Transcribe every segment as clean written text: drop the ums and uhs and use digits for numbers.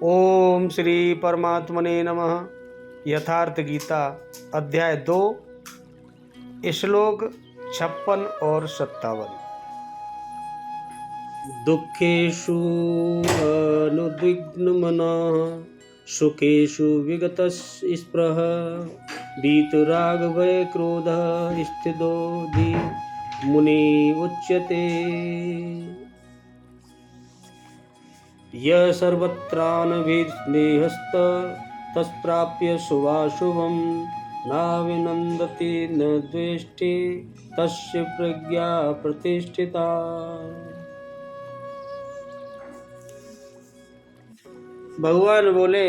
ओम श्री परमात्मने नमः। यथार्थ गीता अध्याय 2 श्लोक 56 और 57। दुखेषु अनुद्विग्नमनः सुखेषु विगतस्पृहः वीतरागभय क्रोधः स्थितो मुनि उच्यते। यः सर्वत्रानभिस्नेहस्त तत्प्राप्य शुभाशुभं नाभिनन्दति न द्वेष्टि तस्य प्रज्ञा प्रतिष्ठिता। भगवान बोले,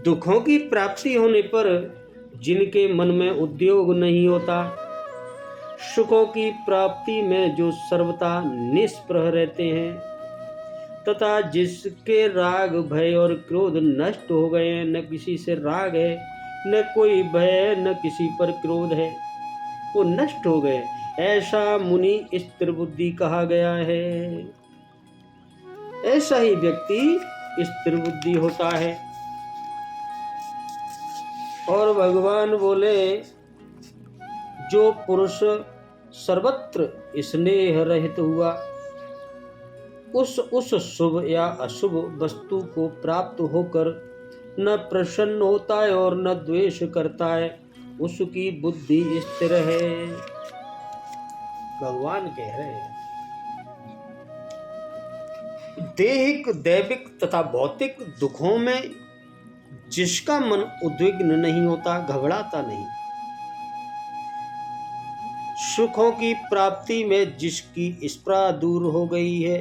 दुखों की प्राप्ति होने पर जिनके मन में उद्योग नहीं होता, सुखों की प्राप्ति में जो सर्वथा निष्प्रह रहते हैं, तथा जिसके राग भय और क्रोध नष्ट हो गए हैं, न किसी से राग है, न कोई भय है, न किसी पर क्रोध है, वो नष्ट हो गए, ऐसा मुनि स्थिर बुद्धि कहा गया है। ऐसा ही व्यक्ति स्थिर बुद्धि होता है। और भगवान बोले, जो पुरुष सर्वत्र स्नेह रहित हुआ, उस शुभ या अशुभ वस्तु को प्राप्त होकर न प्रसन्न होता है और न द्वेष करता है, उसकी बुद्धि स्थिर है। भगवान कह रहे हैं, देहिक दैविक तथा भौतिक दुखों में जिसका मन उद्विग्न नहीं होता, घबराता नहीं, सुखों की प्राप्ति में जिसकी स्पृहा दूर हो गई है,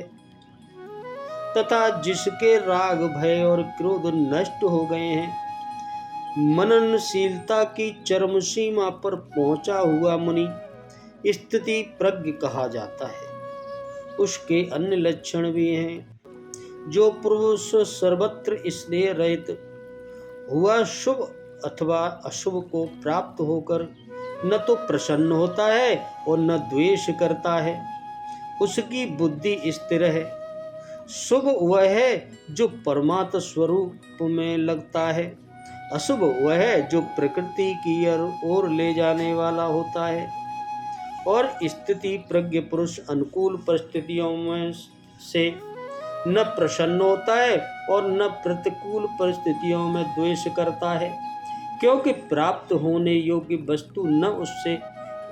तथा जिसके राग भय और क्रोध नष्ट हो गए हैं, मननशीलता की चरम सीमा पर पहुंचा हुआ मुनि स्थिति प्रज्ञ कहा जाता है। उसके अन्य लक्षण भी हैं। जो पुरुष सर्वत्र स्नेह रहित हुआ, शुभ अथवा अशुभ को प्राप्त होकर न तो प्रसन्न होता है और न द्वेष करता है, उसकी बुद्धि स्थिर है। शुभ वह है जो परमात्म स्वरूप में लगता है, अशुभ वह है जो प्रकृति की ओर ले जाने वाला होता है। और स्थिति प्रज्ञ पुरुष अनुकूल परिस्थितियों में से न प्रसन्न होता है और न प्रतिकूल परिस्थितियों में द्वेष करता है, क्योंकि प्राप्त होने योग्य वस्तु न उससे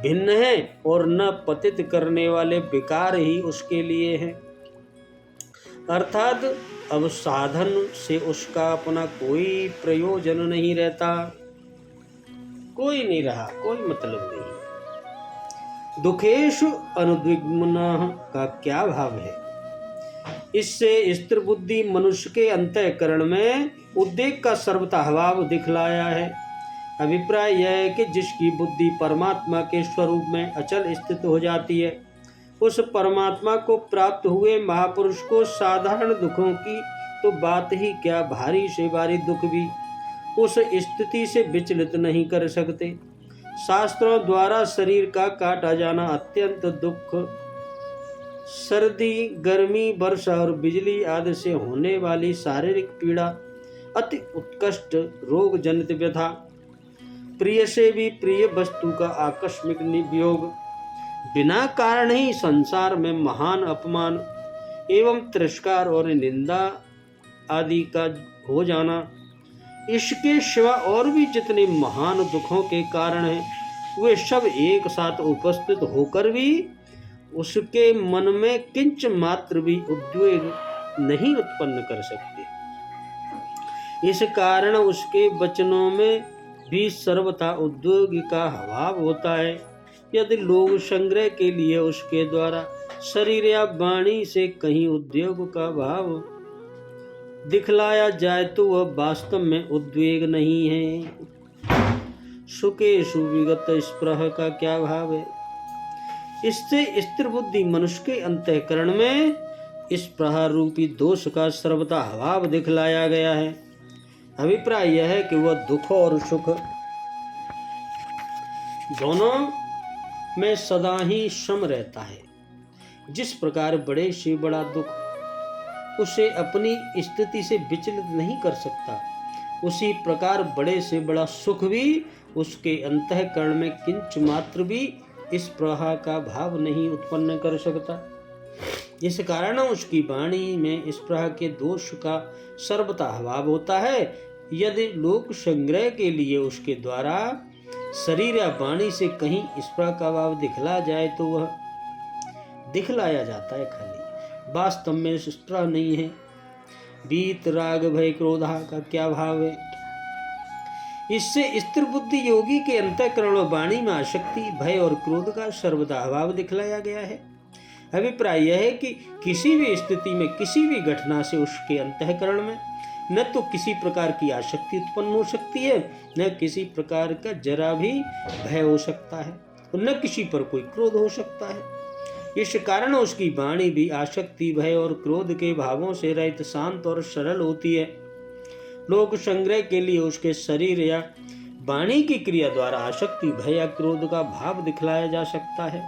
भिन्न है और न पतित करने वाले विकार ही उसके लिए हैं। अर्थात अब साधन से उसका अपना कोई प्रयोजन नहीं रहता, कोई नहीं रहा, कोई मतलब नहीं। दुखेषु अनुद्विग्नः का क्या भाव है? इससे स्थिर बुद्धि मनुष्य के अंतःकरण में उद्वेग का सर्वथा अभाव दिखलाया है। अभिप्राय यह है कि जिसकी बुद्धि परमात्मा के स्वरूप में अचल स्थित हो जाती है, उस परमात्मा को प्राप्त हुए महापुरुष को साधारण दुखों की तो बात ही क्या, भारी से भारी दुख भी उस स्थिति से विचलित नहीं कर सकते। शास्त्रों द्वारा शरीर का काटा जाना अत्यंत दुख, सर्दी, गर्मी, वर्षा और बिजली आदि से होने वाली शारीरिक पीड़ा, अति उत्कृष्ट रोग जनित व्यथा, प्रिय से भी प्रिय वस्तु का आकस्मिक वियोग, बिना कारण ही संसार में महान अपमान एवं तिरस्कार और निंदा आदि का हो जाना, इसके सिवा और भी जितने महान दुखों के कारण हैं, वे सब एक साथ उपस्थित होकर भी उसके मन में किंच मात्र भी उद्वेग नहीं उत्पन्न कर सकते। इस कारण उसके वचनों में भी सर्वथा उद्वेग का अभाव होता है। यदि लोग संग्रह के लिए उसके द्वारा शरीर या वाणी से कहीं उद्योग का भाव दिखलाया जाए, तो वह वास्तव में उद्वेग नहीं है। सुखेषु विगत स्पृह का क्या भाव है? इससे स्थिर बुद्धि मनुष्य के अंतःकरण में स्पृहा रूपी दोष का सर्वथा अभाव दिखलाया गया है। अभिप्राय यह है कि वह दुख और सुख दोनों में सदा ही सम रहता है। जिस प्रकार बड़े से बड़ा दुख उसे अपनी स्थिति से विचलित नहीं कर सकता, उसी प्रकार बड़े से बड़ा सुख भी उसके अंतःकरण में किंच मात्र भी इस प्रवाह का भाव नहीं उत्पन्न कर सकता। इस कारण उसकी वाणी में इस प्रकार के दोष का सर्वथा अभाव होता है। यदि लोक संग्रह के लिए उसके द्वारा शरीर या वाणी से कहीं इस प्रकार का भाव दिखला जाए तो वह दिखलाया जाता है, खाली वास्तव में इस तरह नहीं है। वीत राग भय क्रोधा का क्या भाव है? इससे स्थिर बुद्धि योगी के अंतःकरण और वाणी में आसक्ति, भय और क्रोध का सर्वदा अभाव दिखलाया गया है। अभिप्राय यह है कि किसी भी स्थिति में किसी भी घटना से उसके अंतःकरण में न तो किसी प्रकार की आसक्ति उत्पन्न हो सकती है, न किसी प्रकार का जरा भी भय हो सकता है, और न किसी पर कोई क्रोध हो सकता है। इस कारण उसकी वाणी भी आसक्ति, भय और क्रोध के भावों से रहित, शांत और सरल होती है। लोक संग्रह के लिए उसके शरीर या वाणी की क्रिया द्वारा आसक्ति, भय या क्रोध का भाव दिखलाया जा सकता है,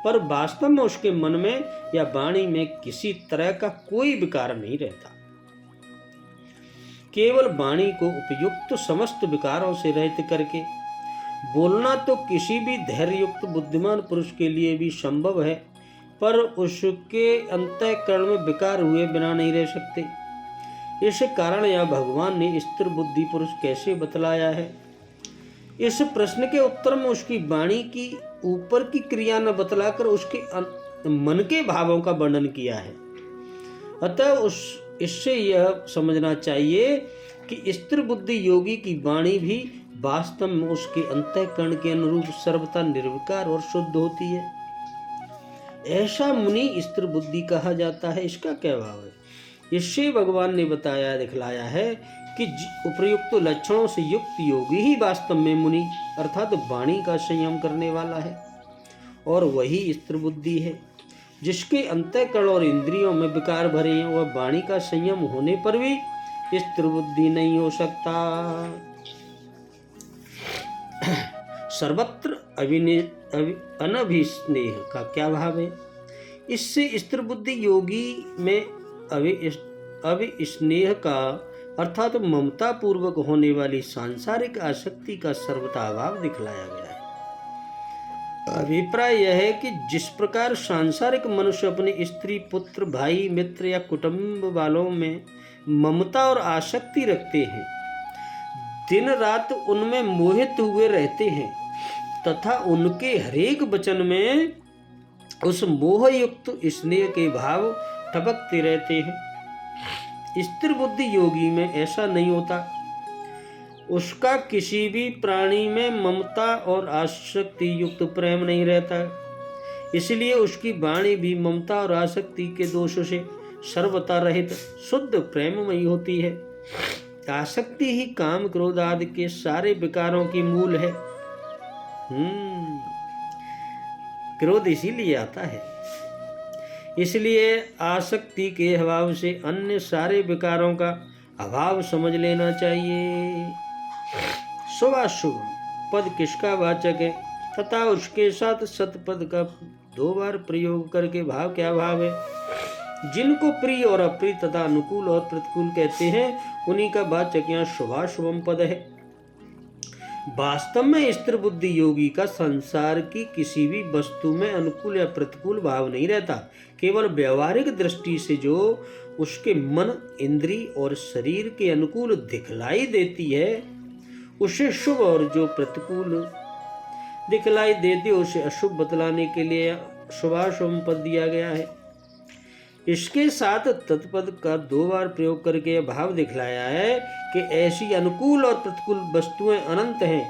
पर वास्तव में उसके मन में या वाणी में किसी तरह का कोई विकार नहीं रहता। केवल वाणी को उपयुक्त समस्त विकारों से रहित करके बोलना तो किसी भी धैर्य युक्त बुद्धिमान पुरुष के लिए भी संभव है, पर उसके अंतःकरण में विकार हुए बिना नहीं रह सकते। इस कारण यह भगवान ने स्थिर बुद्धि पुरुष कैसे बतलाया है, इस प्रश्न के उत्तर में उसकी वाणी की ऊपर की क्रिया न बतलाकर उसके मन के भावों का वर्णन किया है। अतः इससे यह समझना चाहिए कि स्थिर बुद्धि योगी की वाणी भी वास्तव में उसके अंतःकरण के अनुरूप सर्वथा निर्विकार और शुद्ध होती है। ऐसा मुनि स्थिर बुद्धि कहा जाता है। इसका क्या भाव है? इससे भगवान ने बताया, दिखलाया है कि उपयुक्त लक्षणों से युक्त योगी ही वास्तव में मुनि अर्थात वाणी का संयम करने वाला है, और वही स्थिर बुद्धि है। जिसके अंतःकरण और इंद्रियों में विकार भरे हैं, वह वाणी का संयम होने पर भी स्थिर बुद्धि नहीं हो सकता। सर्वत्र अनभिस्नेह का क्या भाव है? इससे स्थिर बुद्धि योगी में अविस्नेह का अर्थात ममता पूर्वक होने वाली सांसारिक आसक्ति का सर्वथा अभाव दिखलाया गया है। अभिप्राय यह है कि जिस प्रकार सांसारिक मनुष्य अपने स्त्री, पुत्र, भाई, मित्र या कुटुंब वालों में ममता और आसक्ति रखते हैं, दिन रात उनमें मोहित हुए रहते हैं तथा उनके हरेक वचन में उस मोहयुक्त स्नेह के भाव टपकते रहते हैं, स्थिर बुद्धि योगी में ऐसा नहीं होता। उसका किसी भी प्राणी में ममता और आसक्ति युक्त प्रेम नहीं रहता, इसलिए उसकी वाणी भी ममता और आसक्ति के दोषों से सर्वथा रहित शुद्ध प्रेममयी होती है। आसक्ति ही काम, क्रोध आदि के सारे विकारों की मूल है। क्रोध इसीलिए आता है, इसलिए आसक्ति के अभाव से अन्य सारे विकारों का अभाव समझ लेना चाहिए। शुभाशुभ पद किसका वाचक है तथा उसके साथ सतपद का 2 बार प्रयोग करके भाव क्या भाव है? जिनको प्रिय और अप्रिय तथा अनुकूल और प्रतिकूल कहते हैं, उन्हीं का वाचक यहाँ शुभाशुभम पद है। वास्तव में स्थिर बुद्धि योगी का संसार की किसी भी वस्तु में अनुकूल या प्रतिकूल भाव नहीं रहता। केवल व्यवहारिक दृष्टि से जो उसके मन, इंद्रिय और शरीर के अनुकूल दिखलाई देती है उसे शुभ, और जो प्रतिकूल दिखलाई देती है उसे अशुभ बतलाने के लिए शुभाशुभ पद दिया गया है। इसके साथ तत्पद का 2 बार प्रयोग करके भाव दिखलाया है कि ऐसी अनुकूल और प्रतिकूल वस्तुएं अनंत हैं।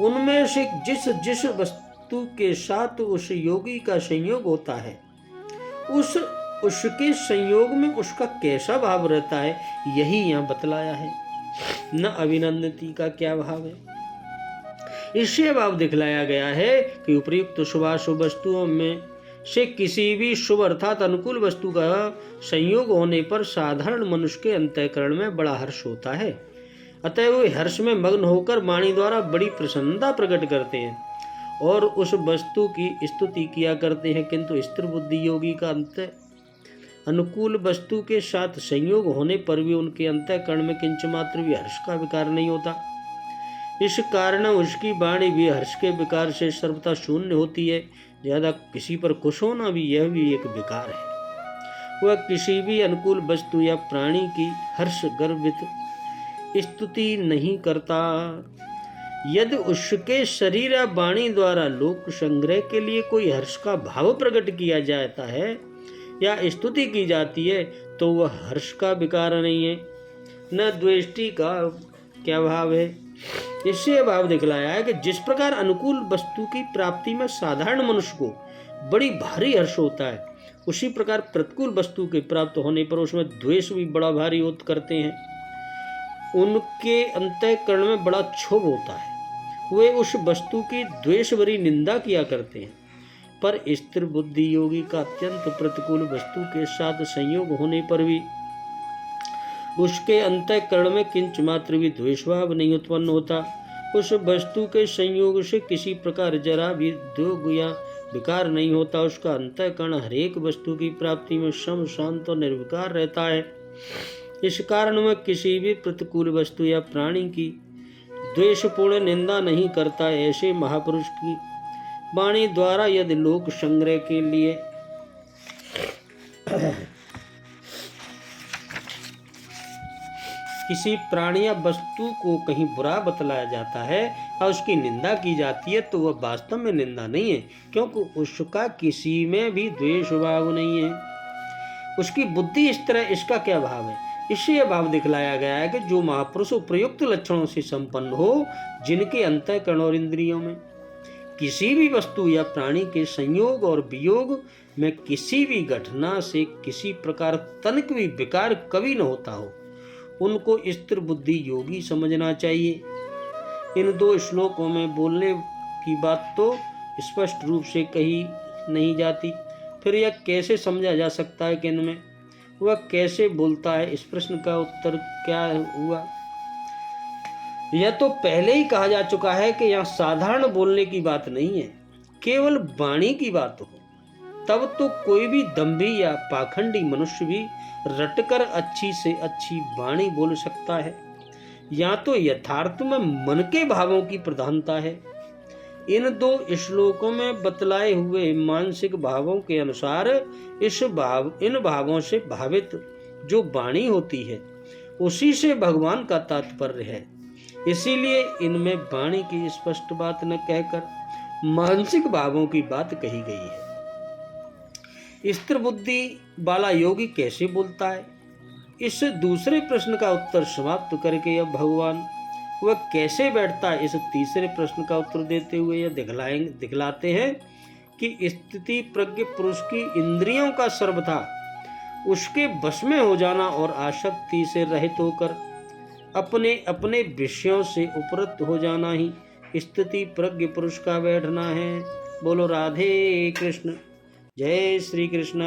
उनमें से जिस जिस वस्तु के साथ उस योगी का संयोग होता है, उसके संयोग में उसका कैसा भाव रहता है, यही यहाँ बतलाया है। न अभिनंदती का क्या भाव है? इससे भाव दिखलाया गया है कि उपयुक्त शुभाशुभ वस्तुओं में से किसी भी शुभ अर्थात अनुकूल वस्तु का संयोग होने पर साधारण मनुष्य के अंतःकरण में बड़ा हर्ष होता है। अतः वे हर्ष में मग्न होकर वाणी द्वारा बड़ी प्रसन्नता प्रकट करते हैं और उस वस्तु की स्तुति किया करते हैं। किंतु स्थिर बुद्धि योगी का अनुकूल वस्तु के साथ संयोग होने पर भी उनके अंतःकरण में किंच मात्र भी हर्ष का विकार नहीं होता। इस कारण उसकी वाणी भी हर्ष के विकार से सर्वथा शून्य होती है। ज्यादा किसी पर खुश होना भी यह भी एक विकार है। वह किसी भी अनुकूल वस्तु या प्राणी की हर्ष गर्भित स्तुति नहीं करता। यदि उसके शरीर या वाणी द्वारा लोक संग्रह के लिए कोई हर्ष का भाव प्रकट किया जाता है या स्तुति की जाती है तो वह हर्ष का विकार नहीं है, न द्वेष्टि का क्या भाव है। इससे भाव दिखलाया है कि जिस प्रकार अनुकूल वस्तु की प्राप्ति में साधारण मनुष्य को बड़ी भारी हर्ष होता है, उसी प्रकार प्रतिकूल वस्तु के प्राप्त होने पर उसमें द्वेष भी बड़ा भारी होत करते हैं। उनके अंतःकरण में बड़ा क्षोभ होता है, वे उस वस्तु की द्वेष भरी निंदा किया करते हैं। पर स्थिर बुद्धि योगी का अत्यंत प्रतिकूल वस्तु के साथ संयोग होने पर भी उसके अंतःकरण में किंच मात्र भी द्वेषभाव नहीं उत्पन्न होता। उस वस्तु के संयोग से किसी प्रकार जरा भी द्वेग या विकार नहीं होता। उसका अंतःकरण हरेक वस्तु की प्राप्ति में सम शांत और निर्विकार रहता है। इस कारण वह किसी भी प्रतिकूल वस्तु या प्राणी की द्वेषपूर्ण निंदा नहीं करता। ऐसे महापुरुष की वाणी द्वारा यदि लोक संग्रह के लिए किसी प्राणी या वस्तु को कहीं बुरा बतलाया जाता है और उसकी निंदा की जाती है तो वह वास्तव में निंदा नहीं है, क्योंकि उसका किसी में भी द्वेष भाव नहीं है। उसकी बुद्धि इस तरह, इसका क्या भाव है। इससे यह भाव दिखलाया गया है कि जो महापुरुष उपयुक्त लक्षणों से संपन्न हो, जिनके अंतःकरण और इंद्रियों में किसी भी वस्तु या प्राणी के संयोग और वियोग में किसी भी घटना से किसी प्रकार तनिक भी विकार कभी न होता हो, उनको स्थिर बुद्धि योगी समझना चाहिए। इन दो श्लोकों में बोलने की बात तो स्पष्ट रूप से कही नहीं जाती, फिर यह कैसे समझा जा सकता है कि इनमें वह कैसे बोलता है। इस प्रश्न का उत्तर क्या हुआ। यह तो पहले ही कहा जा चुका है कि यहाँ साधारण बोलने की बात नहीं है, केवल वाणी की बात हो, तब तो कोई भी दंभी या पाखंडी मनुष्य भी रटकर अच्छी से अच्छी वाणी बोल सकता है। यहाँ तो यथार्थ में मन के भावों की प्रधानता है। इन दो श्लोकों में बतलाए हुए मानसिक भावों के अनुसार इन भावों से भावित जो वाणी होती है उसी से भगवान का तात्पर्य है। इसीलिए इनमें वाणी की स्पष्ट बात न कहकर मानसिक भावों की बात कही गई है। स्थिर बुद्धि वाला योगी कैसे बोलता है, इस दूसरे प्रश्न का उत्तर समाप्त करके अब भगवान वह कैसे बैठता है, इस तीसरे प्रश्न का उत्तर देते हुए यह दिखलाते हैं कि स्थिति प्रज्ञ पुरुष की इंद्रियों का सर्वथा उसके वश में हो जाना और आसक्ति से रहित होकर अपने अपने विषयों से उपरत हो जाना ही स्थिति प्रज्ञ पुरुष का बैठना है। बोलो राधे कृष्ण, जय श्री कृष्ण।